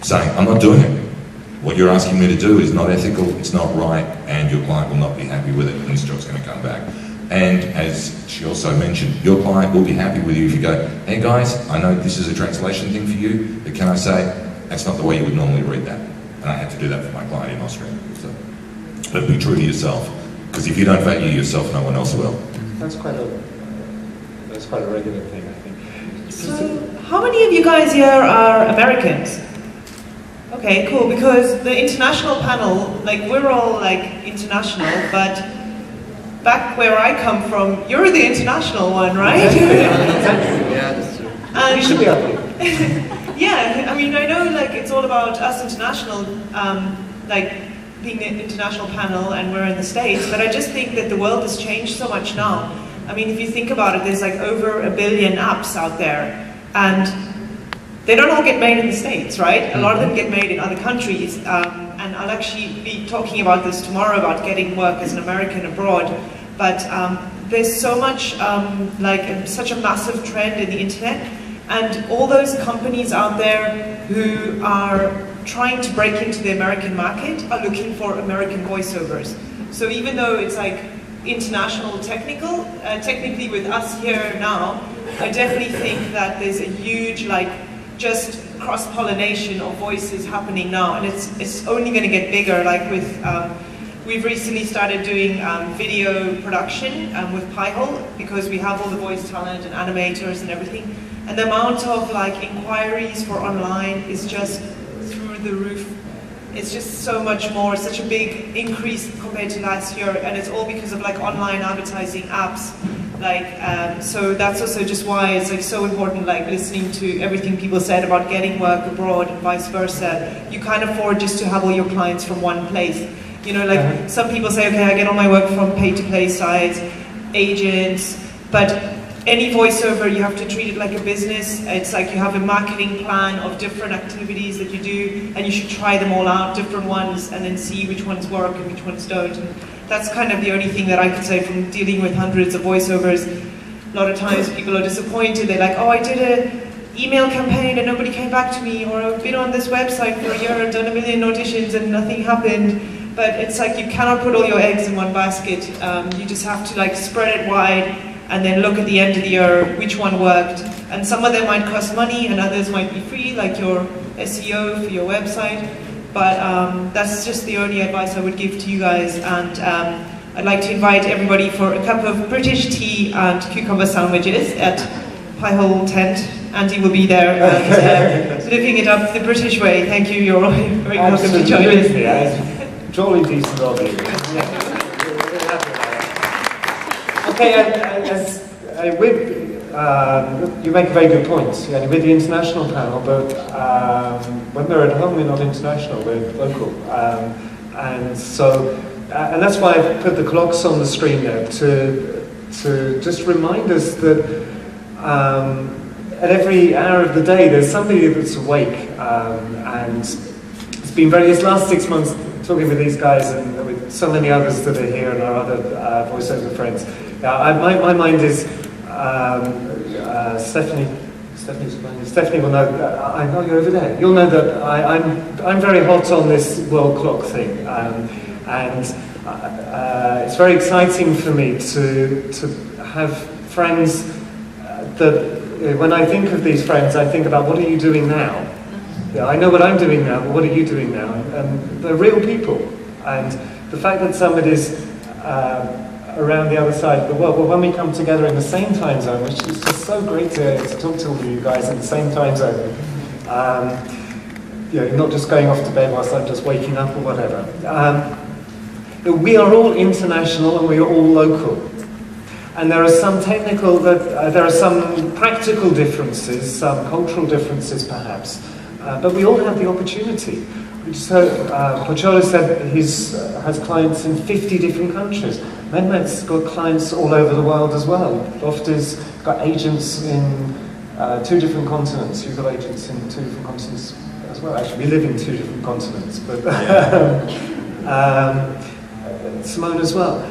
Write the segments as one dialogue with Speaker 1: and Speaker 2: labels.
Speaker 1: saying, I'm not doing it. What you're asking me to do is not ethical, it's not right, and your client will not be happy with it, and this job's going to come back. And as she also mentioned, your client will be happy with you if you go, hey guys, I know this is a translation thing for you, but can I say, that's not the way you would normally read that. And I had to do that for my client in Austria. So, but be true to yourself, because if you don't value yourself, no one else will.
Speaker 2: That's quite a regular thing, I think.
Speaker 3: So, how many of you guys here are Americans? Okay, cool, because the international panel, like, we're all, like, international, but back where I come from, you're the international one, right?
Speaker 2: Exactly, yeah, that's true.
Speaker 3: And
Speaker 2: we should be happy.
Speaker 3: Yeah, I mean, I know, like, it's all about us international, like, being the international panel, and we're in the States, but I just think that the world has changed so much now. I mean, if you think about it, there's, like, over 1 billion apps out there, and they don't all get made in the States, right? A lot of them get made in other countries, and I'll actually be talking about this tomorrow, about getting work as an American abroad. But there's so much, such a massive trend in the internet, and all those companies out there who are trying to break into the American market are looking for American voiceovers. So even though it's like international technically with us here now, I definitely think that there's a huge, like, just cross-pollination of voices happening now, and it's only going to get bigger. Like with, we've recently started doing video production with Pocholo, because we have all the voice talent and animators and everything, and the amount of, like, inquiries for online is just through the roof. It's just so much more, such a big increase compared to last year, and it's all because of, like, online advertising apps. Like, so that's also just why it's, like, so important, like, listening to everything people said about getting work abroad and vice versa. You can't afford just to have all your clients from one place. You know, like, some people say, okay, I get all my work from pay-to-play sites, agents, but any voiceover, you have to treat it like a business. It's like you have a marketing plan of different activities that you do, and you should try them all out, different ones, and then see which ones work and which ones don't. And that's kind of the only thing that I could say from dealing with hundreds of voiceovers. A lot of times people are disappointed. They're like, oh, I did an email campaign and nobody came back to me, or I've been on this website for a year and done 1 million auditions and nothing happened. But it's like you cannot put all your eggs in one basket. You just have to, like, spread it wide, and then look at the end of the year which one worked. And some of them might cost money and others might be free, like your SEO for your website. But that's just the only advice I would give to you guys. And I'd like to invite everybody for a cup of British tea and cucumber sandwiches at Pocholo tent. Andy will be there and living it up the British way. Thank you, you're all very welcome to join us.
Speaker 2: Jolly decent of you. Okay, you make a very good point. Yeah, with the international panel, but when we're at home, we're not international, we're local. And that's why I've put the clocks on the screen there, to just remind us that at every hour of the day, there's somebody that's awake. And it's been this last 6 months, talking with these guys and with so many others that are here and our other voiceover friends. My mind is Stephanie will know. I know you're over there. You'll know that I'm very hot on this world clock thing, and it's very exciting for me to have friends that when I think of these friends, I think about, what are you doing now? Yeah, I know what I'm doing now, but what are you doing now? And they're real people, and the fact that somebody's around the other side of the world. Well, when we come together in the same time zone, which is just so great to talk to all of you guys in the same time zone. Not just going off to bed whilst I'm just waking up or whatever. We are all international and we are all local. And there are some there are some practical differences, some cultural differences perhaps, but we all have the opportunity. We just heard Pocholo said he has clients in 50 different countries. Mehmet's got clients all over the world as well. Lofty's got agents in 2 different continents. You've got agents in 2 different continents as well. Actually, we live in 2 different continents, but Simone as well.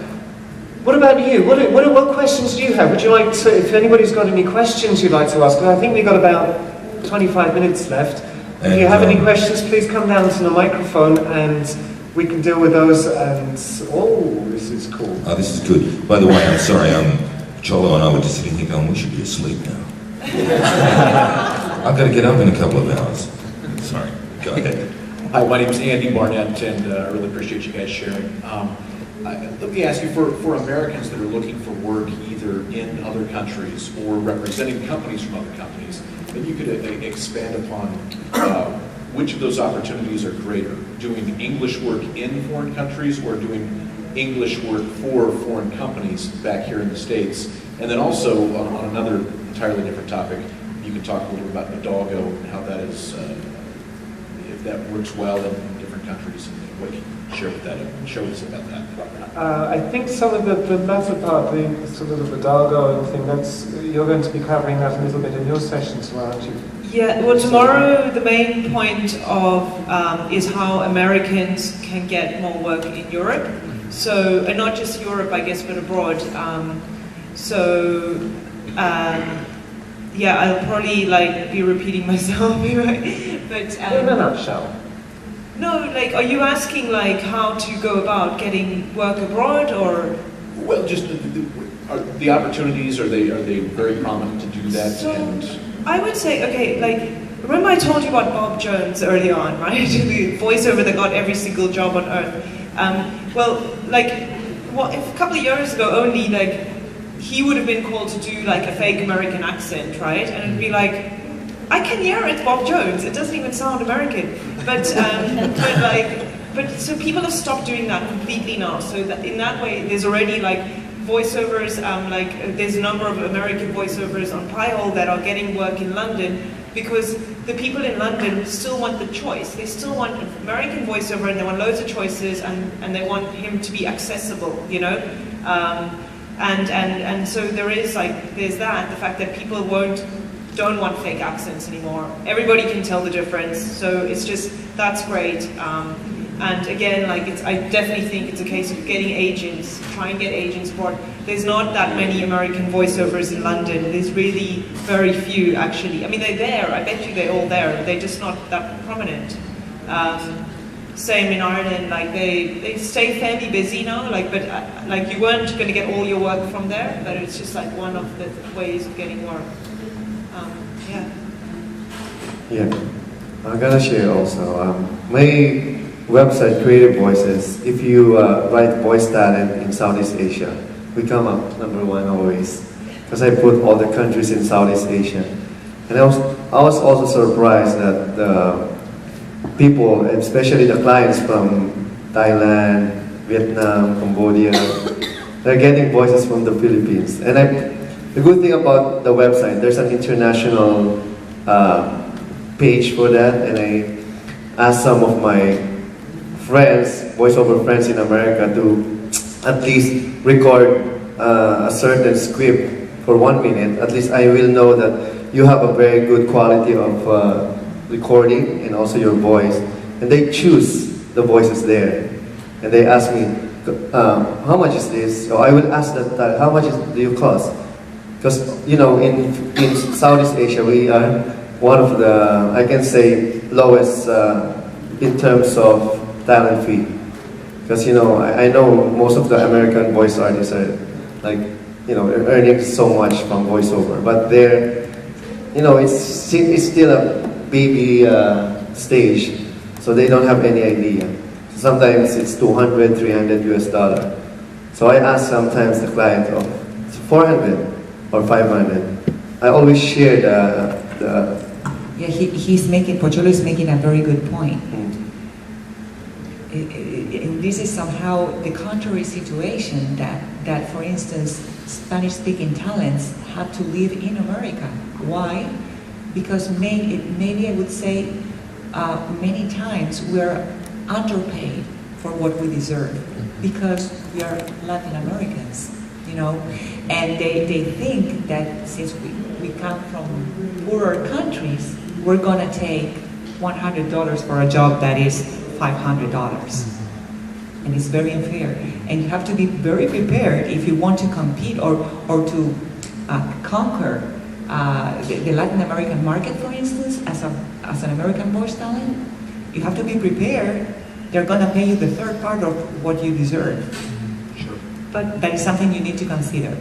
Speaker 2: What about you? What questions do you have? Would you like to, if anybody's got any questions you'd like to ask? I think we've got about 25 minutes left. If you have any questions, please come down to the microphone and we can deal with those. And this is cool.
Speaker 1: Oh, this is good. By the way, I'm sorry, Cholo and I were just sitting here going, we should be asleep now. I've got to get up in a couple of hours. Sorry, go ahead.
Speaker 4: Hi, my name is Andy Barnett, and I really appreciate you guys sharing. Let me ask you, for Americans that are looking for work either in other countries or representing companies from other companies, maybe you could expand upon which of those opportunities are greater, doing English work in foreign countries or doing English work for foreign companies back here in the States? And then also, on another entirely different topic, you could talk a little bit about Hidalgo and how that is, if that works well in different countries, and what you can share with that, share with us about that.
Speaker 2: I think some of the latter part, the sort of the Hidalgo thing, you're going to be covering that a little bit in your sessions, aren't you?
Speaker 3: Yeah, well, tomorrow the main point of is how Americans can get more work in Europe. So, and not just Europe, I guess, but abroad. Yeah, I'll probably be repeating myself, but
Speaker 2: in a nutshell.
Speaker 3: No, are you asking how to go about getting work abroad, or?
Speaker 4: Well, just the opportunities, are they very prominent to do that?
Speaker 3: So, I would say, okay, remember I told you about Bob Jones early on, right? The voiceover that got every single job on earth. If a couple of years ago only, he would have been called to do a fake American accent, right? And it'd be I can hear it's Bob Jones. It doesn't even sound American. But so people have stopped doing that completely now. So that in that way, there's already voiceovers. There's a number of American voiceovers on Pi-hole that are getting work in London because the people in London still want the choice. They still want American voiceover, and they want loads of choices, and they want him to be accessible, And so there's that, the fact that people don't want fake accents anymore. Everybody can tell the difference, so it's just, that's great. And again, I definitely think it's a case of getting agents, try and get agents aboard. There's not that many American voiceovers in London. There's really very few, actually. I mean, they're there, I bet you they're all there. They're just not that prominent. Same in Ireland, they stay fairly busy now, but you weren't going to get all your work from there, but it's just one of the ways of getting work.
Speaker 5: Yeah, I'm gonna share also. My website, Creative Voices, if you write voice talent in Southeast Asia, we come up #1 always, because I put all the countries in Southeast Asia. And I was also surprised that the people, especially the clients from Thailand, Vietnam, Cambodia, they're getting voices from the Philippines. And the good thing about the website, there's an international page for that, and I asked some of my friends, voiceover friends in America, to at least record a certain script for 1 minute. At least I will know that you have a very good quality of recording and also your voice. And they choose the voices there. And they ask me, how much is this? So I will ask that, how much do you cost? Because, in Southeast Asia, we are one of the, I can say, lowest in terms of talent fee. Because, I know most of the American voice artists are earning so much from voiceover. But they're, it's still a baby stage, so they don't have any idea. Sometimes it's $200, $300. So I ask sometimes the client, it's 400 or 500. I always share the
Speaker 6: Yeah, Pocholo is making a very good point. This is somehow the contrary situation that for instance, Spanish-speaking talents have to live in America. Why? Because maybe I would say many times we're underpaid for what we deserve because we are Latin Americans, and they think that since we come from poorer countries, we're gonna take $100 for a job that is $500. And it's very unfair. And you have to be very prepared if you want to compete or to conquer the Latin American market, for instance, as an American voice talent, you have to be prepared. They're going to pay you the third part of what you deserve.
Speaker 4: Sure.
Speaker 6: But that is something you need to consider.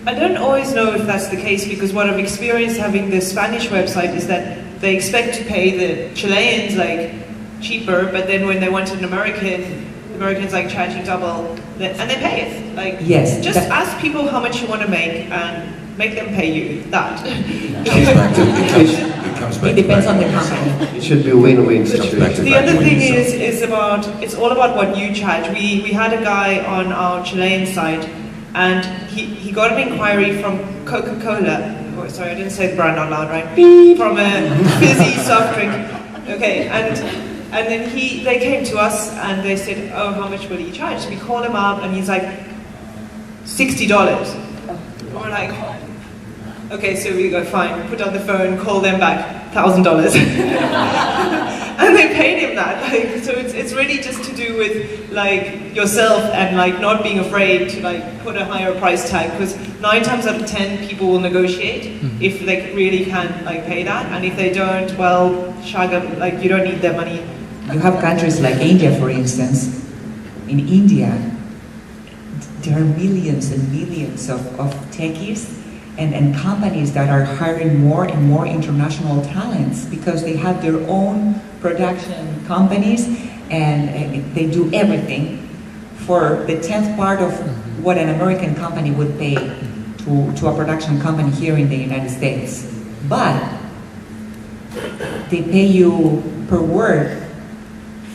Speaker 3: I don't always know if that's the case, because what I've experienced having the Spanish website is that they expect to pay the Chileans like cheaper, but then when they want an American, the Americans like charging double, and they pay it. Like,
Speaker 6: Yes,
Speaker 3: just ask people how much you want to make and make them pay you that.
Speaker 1: It comes back
Speaker 6: It depends
Speaker 1: to
Speaker 6: on the
Speaker 1: back.
Speaker 6: company.
Speaker 5: It should be win-win
Speaker 1: It comes back
Speaker 5: situation.
Speaker 1: to
Speaker 3: The
Speaker 1: back
Speaker 3: other
Speaker 1: when
Speaker 3: thing
Speaker 1: you sell.
Speaker 3: is it's all about what you charge. We had a guy on our Chilean site, and he got an inquiry from Coca-Cola. Oh, sorry, I didn't say the brand out loud, right? From a fizzy soft drink. Okay, and then they came to us and they said, oh, how much will you charge? So we called him up and he's like, $60. And we're like, okay, so we go, fine, put on the phone, call them back, $1,000. And they paid him that. Like, so it's really just to do with like yourself and like not being afraid to like put a higher price tag, because 9 times out of 10 people will negotiate if they really can like pay that, and if they don't, well, shaga, like you don't need their money.
Speaker 6: You have countries like India, for instance. In India, there are millions and millions of techies and companies that are hiring more and more international talents because they have their own production companies, and they do everything for the 10th part of what an American company would pay to a production company here in the United States. But they pay you per word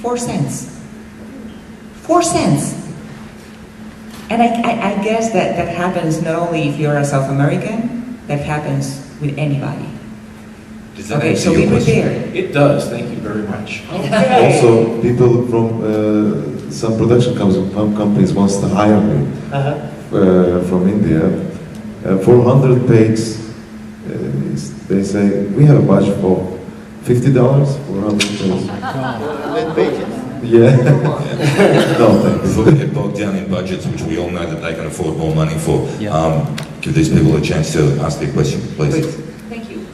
Speaker 6: 4 cents. 4 cents! And I guess that happens not only if you're a South American, that happens with anybody.
Speaker 1: Does that
Speaker 6: Okay,
Speaker 1: answer
Speaker 6: so
Speaker 1: your
Speaker 6: be
Speaker 1: question?
Speaker 6: prepared.
Speaker 4: It does, thank you very much.
Speaker 7: Also, people from some production companies wants to hire me from India. 400 pages, they say, we have a budget for $50, 400 pages. Yeah. No, thanks.
Speaker 1: Before we get bogged down in budgets, which we all know that they can afford more money for, give these people a chance to ask their question, please.
Speaker 8: Thank you.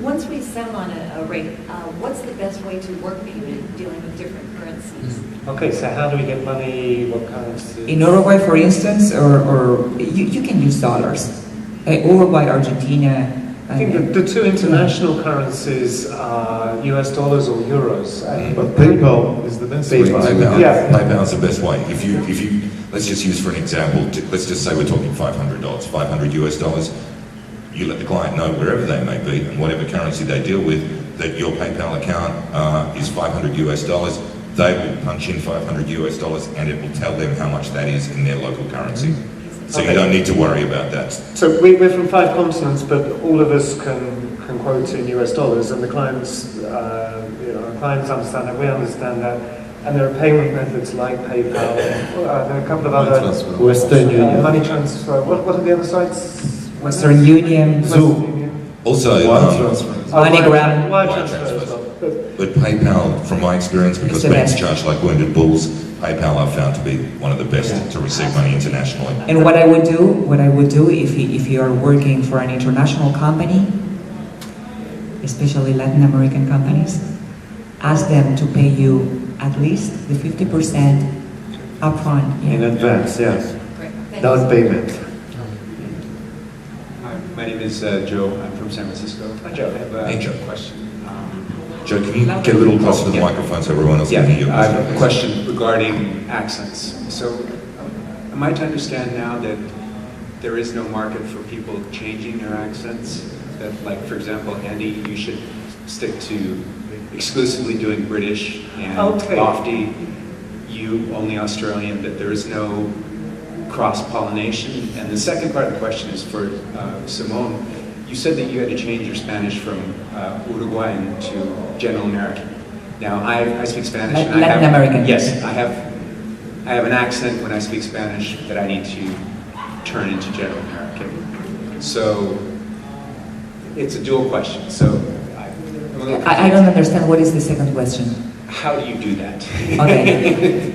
Speaker 8: Once we settle on a rate, what's the best way to work with you in dealing with different currencies?
Speaker 2: Okay, so how do we get money? What currency?
Speaker 6: In Uruguay, for instance, or you can use dollars. Uruguay, Argentina.
Speaker 2: I think the two international currencies are US dollars or euros.
Speaker 7: But PayPal is the best way.
Speaker 1: PayPal,
Speaker 2: Yeah.
Speaker 1: PayPal is the best way. If you, let's just use for an example, let's just say we're talking $500, 500 US dollars. You let the client know wherever they may be and whatever currency they deal with that your PayPal account is 500 US dollars. They will punch in 500 US dollars and it will tell them how much that is in their local currency. So you don't need to worry about that.
Speaker 2: So we're from 5 continents, but all of us can quote in US dollars, and the clients, our clients understand that, we understand that, and there are payment methods like PayPal. There are a couple of other
Speaker 5: Western Union.
Speaker 2: money transfer. What are the other sites?
Speaker 6: Western Union.
Speaker 2: Zoom.
Speaker 1: Also,
Speaker 6: MoneyGram.
Speaker 2: Wire
Speaker 1: Wire
Speaker 2: transfer as well.
Speaker 1: but PayPal, from my experience, because
Speaker 6: It's the
Speaker 1: banks
Speaker 6: best.
Speaker 1: charge like wounded bulls, PayPal I've found to be one of the best to receive money internationally.
Speaker 6: And what I would do if you are working for an international company, especially Latin American companies, ask them to pay you at least the 50% upfront.
Speaker 5: In advance, yes.
Speaker 8: Great. Thank
Speaker 5: Down
Speaker 8: you.
Speaker 5: payment.
Speaker 9: Hi, my name is Joe. I'm from San Francisco.
Speaker 2: Hi, Joe.
Speaker 9: I have a
Speaker 1: Hey, Joe.
Speaker 9: question.
Speaker 1: Joe, can you get a little closer to the microphone so everyone else can hear you?
Speaker 9: I have a question regarding accents. So, am I to understand now that there is no market for people changing their accents? That, like, for example, Andy, you should stick to exclusively doing British, and
Speaker 2: Okay.
Speaker 9: Lofty, you only Australian, that there is no cross-pollination? And the second part of the question is for Simone. You said that you had to change your Spanish from Uruguayan to General American. Now, I speak Spanish. and I
Speaker 6: Latin
Speaker 9: have,
Speaker 6: American.
Speaker 9: Yes, I have an accent when I speak Spanish that I need to turn into General American. So, it's a dual question. So, I'm a little
Speaker 6: I don't understand what is the second question.
Speaker 9: How do you do that?
Speaker 6: Okay.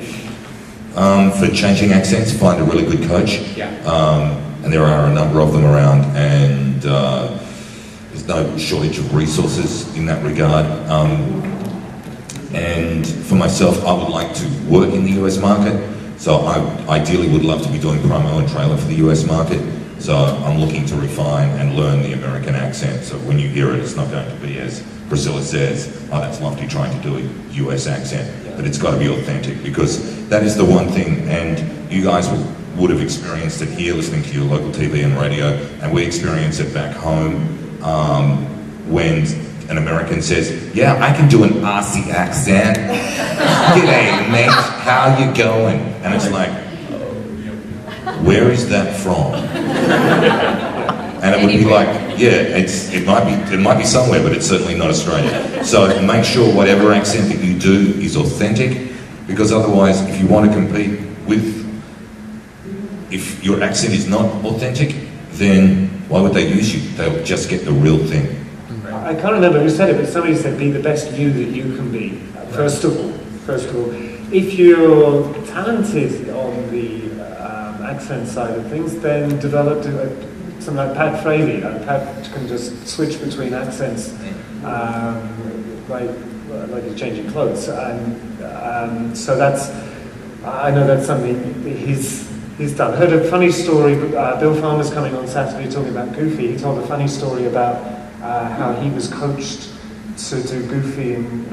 Speaker 1: For changing accents, find a really good coach.
Speaker 9: Yeah.
Speaker 1: And there are a number of them around. And there's no shortage of resources in that regard. And for myself, I would like to work in the US market. So I ideally would love to be doing promo and trailer for the US market. So I'm looking to refine and learn the American accent. So when you hear it, it's not going to be, as Priscilla says, oh, that's Lofty trying to do a US accent. But it's got to be authentic, because that is the one thing, and you guys would have experienced it here listening to your local TV and radio, and we experience it back home when an American says, yeah, I can do an Aussie accent. G'day, mate, how you going? And it's like, where is that from? And it would be like, yeah, it might be somewhere, but it's certainly not Australia. So make sure whatever accent that you do is authentic, because otherwise, if you want to compete if your accent is not authentic, then why would they use you? They'll just get the real thing.
Speaker 2: I can't remember who said it, but somebody said, be the best you that you can be. First of all, if you're talented on the accent side of things, then develop something like Pat Fraley. Pat can just switch between accents like he's changing clothes. And so I know that's something he's done. I heard a funny story. Bill Farmer's coming on Saturday talking about Goofy. He told a funny story about how he was coached to do Goofy in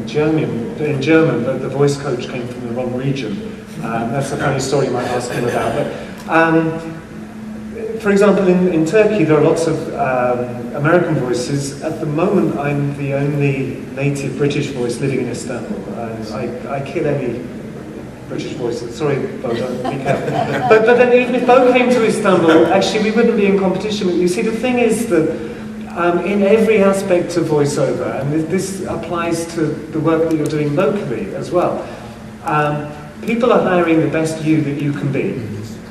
Speaker 2: German, but the voice coach came from the wrong region. That's a funny story you might ask him about. But, for example, in Turkey, there are lots of American voices. At the moment, I'm the only native British voice living in Istanbul. I kill any British voices. Sorry, Bo, don't be careful. But then even if Bo came to Istanbul, actually we wouldn't be in competition with you. See, the thing is that in every aspect of voiceover, and this applies to the work that you're doing locally as well, people are hiring the best you that you can be.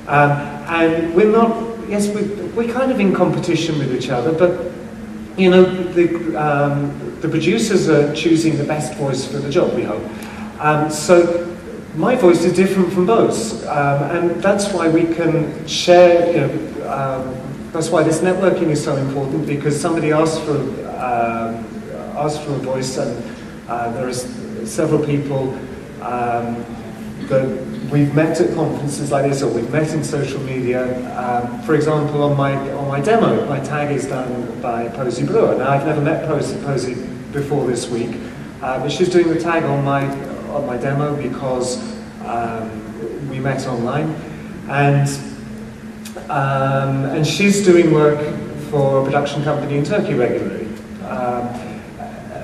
Speaker 2: And we're not, yes, we're kind of in competition with each other, but you know, the producers are choosing the best voice for the job, we hope. So my voice is different from Bo's, and that's why we can share, you know, that's why this networking is so important, because somebody asked for a voice, and there are several people that we've met at conferences like this, or we've met in social media. For example, on my demo, my tag is done by Posy Brewer. Now, I've never met Posy before this week, but she's doing the tag on my demo because we met online, and she's doing work for a production company in Turkey regularly.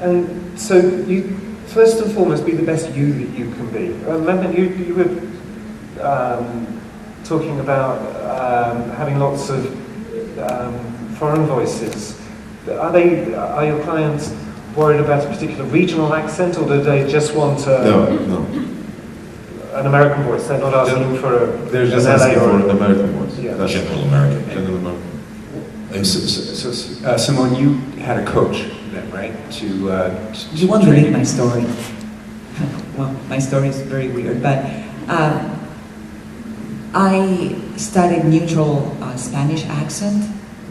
Speaker 2: And so you, first and foremost, be the best you that you can be. Remember, you were talking about having lots of foreign voices. Are your clients worried about a particular regional accent, or do they just want
Speaker 7: No.
Speaker 2: an American voice? They're not asking for
Speaker 7: They're just asking for an American voice.
Speaker 2: Yeah.
Speaker 7: That's
Speaker 1: General American.
Speaker 7: General American.
Speaker 9: And so Simone, you had a coach then, right?
Speaker 6: You want to read my story? Well, my story is very weird, but I studied neutral Spanish accent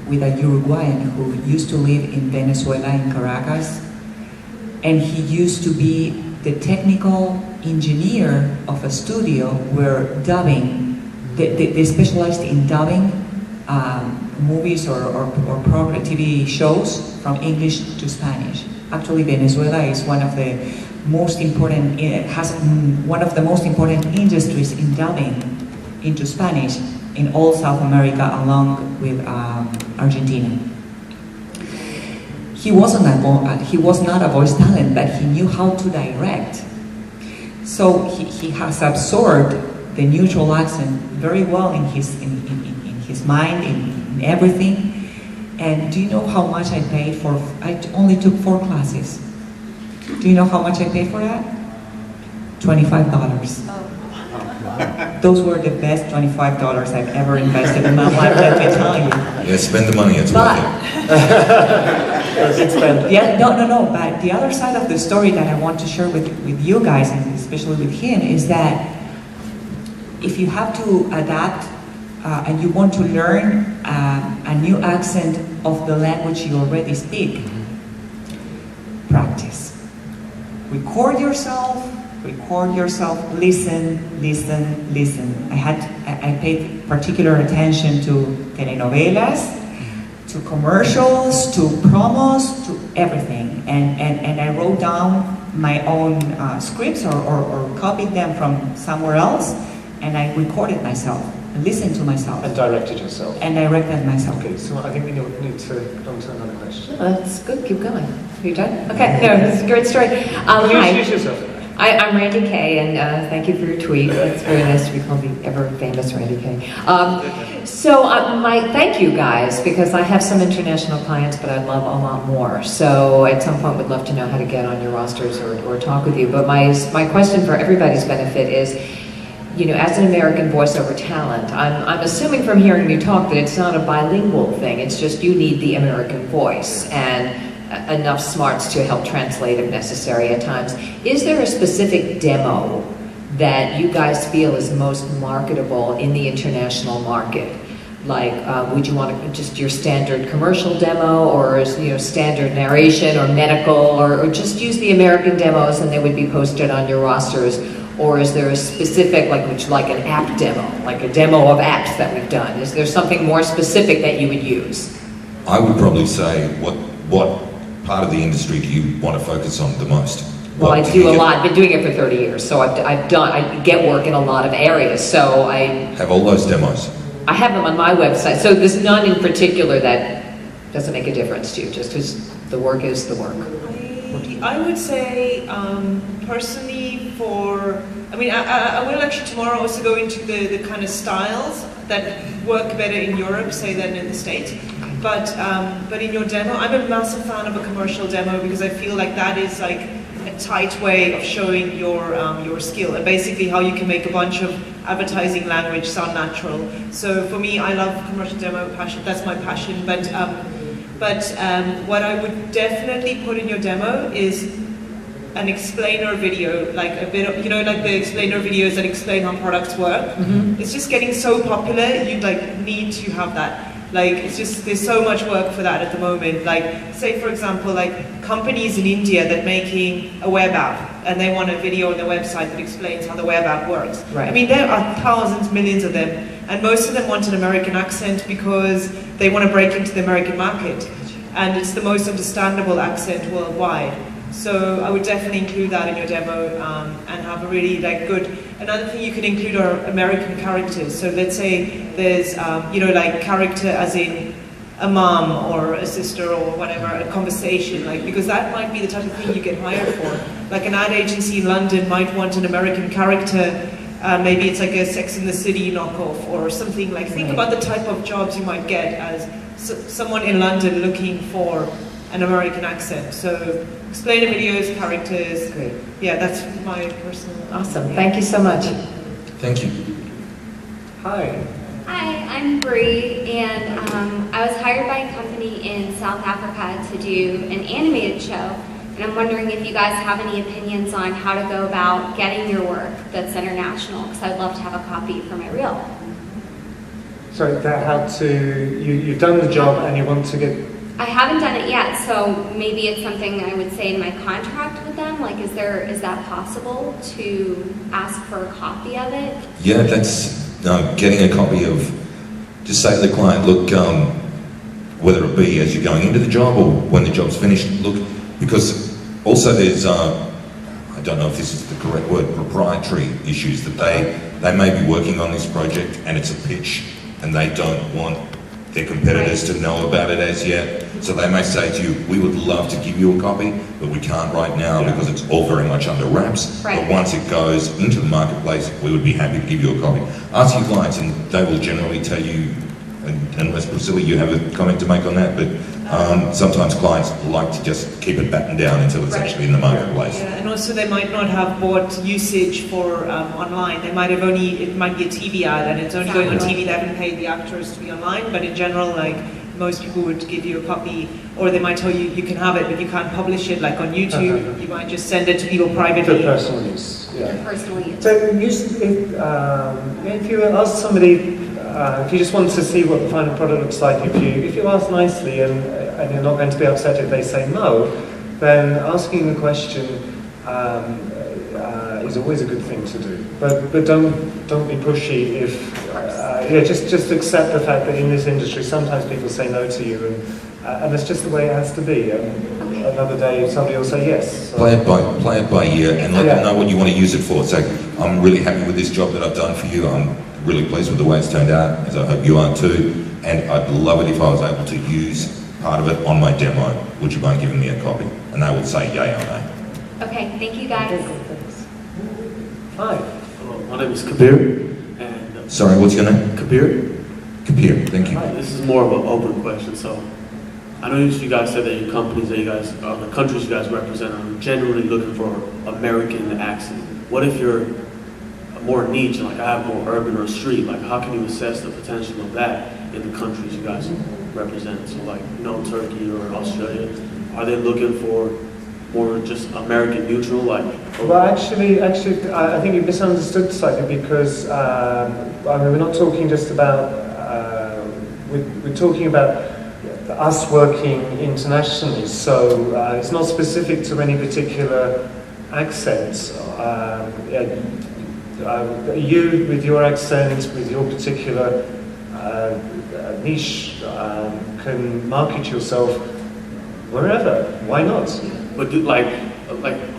Speaker 6: with a Uruguayan who used to live in Venezuela, in Caracas, and he used to be the technical engineer of a studio where dubbing, they specialized in dubbing movies or program TV shows from English to Spanish. Actually, Venezuela is one of the most important, has one of the most important industries in dubbing into Spanish in all South America, along with Argentina. He was not a voice talent, but he knew how to direct. So he has absorbed the neutral accent very well in his mind, in everything. And do you know how much I paid for? I only took 4 classes. Do you know how much I paid for that? $25. Those were the best $25 I've ever invested in my life, let me tell you.
Speaker 1: Yeah, spend the money, it's worth it.
Speaker 6: Yeah, no. But the other side of the story that I want to share with you guys, and especially with him, is that if you have to adapt and you want to learn a new accent of the language you already speak, practice. Record yourself, listen. I paid particular attention to telenovelas, to commercials, to promos, to everything. And I wrote down my own scripts or copied them from somewhere else, and I recorded myself, and listened to myself.
Speaker 2: And directed yourself.
Speaker 6: And directed myself.
Speaker 2: Okay, so I think we need to go on to another question.
Speaker 10: That's good, keep going. Are you done? Okay, no, this is a great story. Hi,
Speaker 2: Introduce yourself.
Speaker 10: I'm Randy Kay, and thank you for your tweet. It's very nice to be called the ever-famous Randy Kay. Thank you guys, because I have some international clients, but I'd love a lot more. So at some point, would love to know how to get on your rosters or talk with you. But my question for everybody's benefit is, you know, as an American voiceover talent, I'm assuming from hearing you talk that it's not a bilingual thing. It's just you need the American voice and enough smarts to help translate if necessary at times. Is there a specific demo that you guys feel is most marketable in the international market? Like, would you want just your standard commercial demo, or standard narration or medical, or just use the American demos and they would be posted on your rosters? Or is there a specific, like an app demo, like a demo of apps that we've done? Is there something more specific that you would use?
Speaker 1: I would probably say, what part of the industry do you want to focus on the most?
Speaker 10: Well, I do a lot. I've been doing it for 30 years, so I get work in a lot of areas. So I
Speaker 1: have all those demos.
Speaker 10: I have them on my website. So there's none in particular that doesn't make a difference to you, just because the work is the work.
Speaker 3: I would say, personally, I will actually tomorrow also go into the kind of styles that work better in Europe, say, than in the States. But in your demo, I'm a massive fan of a commercial demo, because I feel like that is like a tight way of showing your skill, and basically how you can make a bunch of advertising language sound natural. So for me, I love commercial demo passion. That's my passion. But what I would definitely put in your demo is an explainer video, like a bit of, like the explainer videos that explain how products work. Mm-hmm. It's just getting so popular, you need to have that. It's just, there's so much work for that at the moment. Say for example, companies in India that making a web app, and they want a video on their website that explains how the web app works. Right. I mean, there are thousands, millions of them, and most of them want an American accent because they want to break into the American market. And it's the most understandable accent worldwide. So I would definitely include that in your demo, and have a really good. Another thing you can include are American characters. So let's say there's character as in a mom or a sister or whatever, a conversation, because that might be the type of thing you get hired for. Like an ad agency in London might want an American character. Maybe it's like a Sex and the City knockoff or something. Think about the type of jobs you might get as someone in London looking for an American accent. So explainer videos, characters.
Speaker 10: Great.
Speaker 3: Yeah, that's my personal.
Speaker 10: Awesome. Thank you so much.
Speaker 1: Thank you.
Speaker 2: Hi.
Speaker 11: Hi, I'm Bree, and I was hired by a company in South Africa to do an animated show, and I'm wondering if you guys have any opinions on how to go about getting your work that's international, because I'd love to have a copy for my reel.
Speaker 2: So you've done the job and you want to get...
Speaker 11: I haven't done it yet, so maybe it's something I would say in my contract with them. Is that possible to ask for a copy of it?
Speaker 1: Yeah, that's getting a copy of. Just say to the client, look, whether it be as you're going into the job or when the job's finished, look, because also there's I don't know if this is the correct word, proprietary issues that they may be working on this project and it's a pitch and they don't want their competitors to know about it as yet. So they may say to you, we would love to give you a copy, but we can't right now because it's all very much under wraps.
Speaker 11: Right.
Speaker 1: But once it goes into the marketplace, we would be happy to give you a copy. Ask your clients and they will generally tell you, unless Priscilla, you have a comment to make on that, but sometimes clients like to just keep it battened down until it's actually in the marketplace.
Speaker 3: Yeah, and also they might not have bought usage for online. They might have it might be a TV ad and it's only going on TV. They haven't paid the actors to be online, but in general, most people would give you a copy, or they might tell you you can have it, but you can't publish it, on YouTube. You might just send it to people privately.
Speaker 2: For personal use.
Speaker 8: personally?
Speaker 2: So if you ask somebody, if you just want to see what the final product looks like, if you ask nicely and you're not going to be upset if they say no, then asking the question is always a good thing to do. But don't be pushy. If just accept the fact that in this industry sometimes people say no to you, and it's just the way it has to be. Another day somebody will say yes. So.
Speaker 1: Play it by ear, and let them know what you want to use it for. So I'm really happy with this job that I've done for you. I'm really pleased with the way it's turned out, as I hope you are too. And I'd love it if I was able to use part of it on my demo. Would you mind giving me a copy? And they would say yay or nay.
Speaker 11: Okay, thank you guys.
Speaker 2: Hi.
Speaker 12: Hello, my name is Kabir. And
Speaker 1: Sorry, what's your name?
Speaker 12: Kabir.
Speaker 1: Kabir, thank you.
Speaker 12: Hi, this is more of an open question. So, I know you guys said that your companies that you guys, the countries you guys represent, are generally looking for American accent. What if you're more niche, like I have more urban or street? Like, how can you assess the potential of that in the countries you guys represent? So, like, Turkey or Australia, are they looking for more just American neutral, like?
Speaker 2: Well, actually, I think you've misunderstood slightly because we're not talking just about. We're talking about us working internationally, so it's not specific to any particular accent. You, with your accent, with your particular niche, can market yourself wherever. Why not?
Speaker 12: But like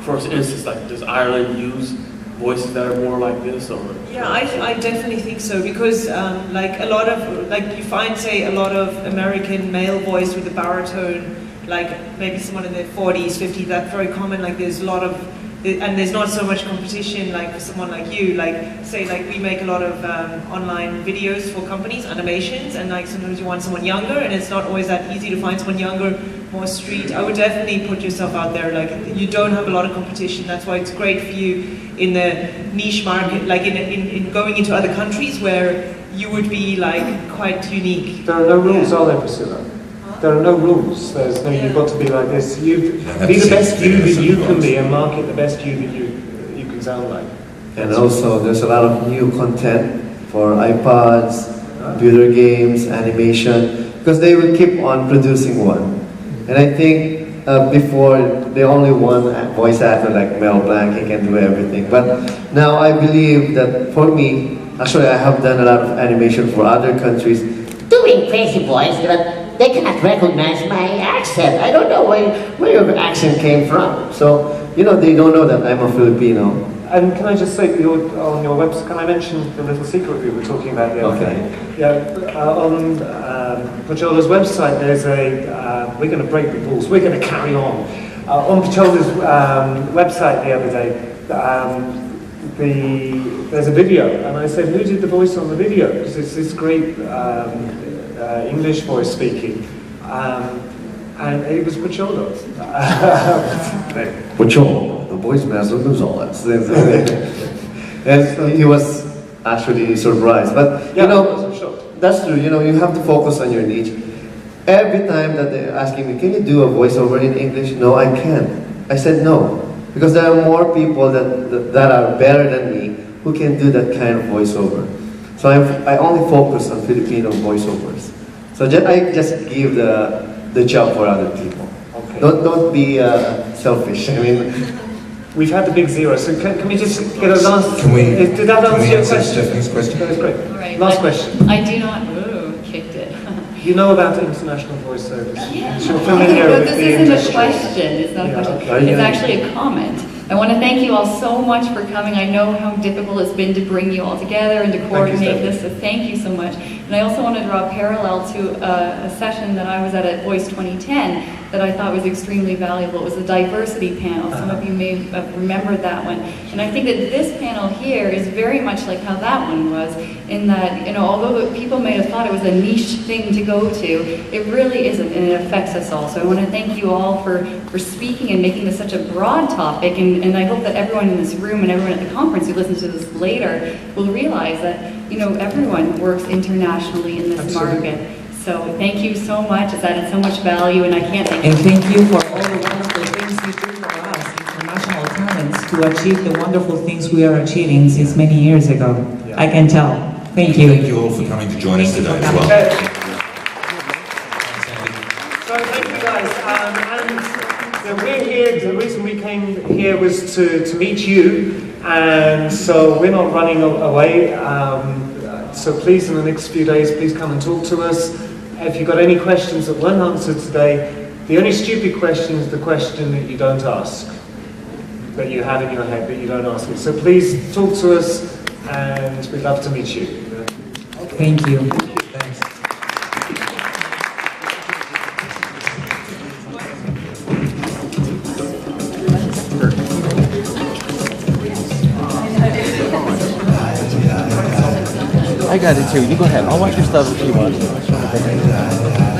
Speaker 12: for instance, like does Ireland use voices that are more like this, or?
Speaker 3: Yeah, I definitely think so, because like a lot of, like you find, say, a lot of American male voice with a baritone, like maybe someone in their 40s, 50s, that's very common. Like there's a lot of, and there's not so much competition like for someone like you. Like say, like we make a lot of online videos for companies, animations, and like sometimes you want someone younger, and it's not always that easy to find someone younger, more street. I would definitely put yourself out there. Like you don't have a lot of competition. That's why it's great for you in the niche market, like in going into other countries where you would be like quite unique.
Speaker 2: There are no rules, are there, Priscilla? There are no rules. There's no, you've got to be like this. You be the best you that you can be, and market the best you that you can sound like.
Speaker 5: And also, there's a lot of new content for iPods, computer games, animation, because they will keep on producing one. And I think before, the only one voice actor like Mel Blanc, he can do everything. But now I believe that for me, actually I have done a lot of animation for other countries,
Speaker 13: doing crazy voice, but they cannot recognize my accent. I don't know where your accent came from.
Speaker 5: So, they don't know that I'm a Filipino.
Speaker 2: And can I just say, on your website, can I mention the little secret we were talking about the other day? Yeah, on Pocholo's website, there's we're going to break the rules, we're going to carry on. On Pocholo's website the other day, there's a video, and I said, who did the voice on the video? Because it's this great English voice speaking. And it was Pocholo.
Speaker 5: Pocholo, the Voicemaster knows all that. And he was actually surprised. But, that's true. You have to focus on your niche. Every time that they're asking me, can you do a voiceover in English? No, I can't. I said no. Because there are more people that are better than me who can do that kind of voiceover. So I only focus on Filipino voiceovers. So I just give the job for other people.
Speaker 2: Okay.
Speaker 5: Don't be selfish. I mean,
Speaker 2: we've had the big zero, so can we just get a last? Did that answer your question?
Speaker 1: Stephanie's question?
Speaker 2: That was great.
Speaker 14: All right.
Speaker 2: Last question.
Speaker 14: I do not. Kicked it.
Speaker 2: You know about international voice service?
Speaker 14: Yeah.
Speaker 2: You're familiar
Speaker 14: But
Speaker 2: with
Speaker 14: this
Speaker 2: the
Speaker 14: isn't
Speaker 2: industry.
Speaker 14: a question. It's not a question.
Speaker 2: Okay.
Speaker 14: It's actually a comment. I want to thank you all so much for coming. I know how difficult it's been to bring you all together and to coordinate this, so thank you so much. And I also want to draw a parallel to a session that I was at Voice 2010 that I thought was extremely valuable. It was a diversity panel. Some of you may have remembered that one. And I think that this panel here is very much like how that one was, in that, although people may have thought it was a niche thing to go to, it really isn't, and it affects us all. So I want to thank you all for speaking and making this such a broad topic, and I hope that everyone in this room and everyone at the conference who listens to this later will realize that, everyone works internationally in this market. So thank you so much. It's added so much value, and I can't thank you.
Speaker 6: And thank you for all the wonderful things you do for us, international talents. to achieve the wonderful things we are achieving since many years ago. I can tell. Thank you.
Speaker 1: Thank you all for coming to join us today as well.
Speaker 2: So thank you guys. And we're here, the reason we came here was to meet you, and so we're not running away. So please, in the next few days, please come and talk to us. If you've got any questions that weren't answered today, the only stupid question is the question that you don't ask, that you have in your head, that you don't ask it. So please talk to us, and we'd love to meet you.
Speaker 6: Thank you.
Speaker 15: I got it too. You go ahead. I'll watch your stuff if you want.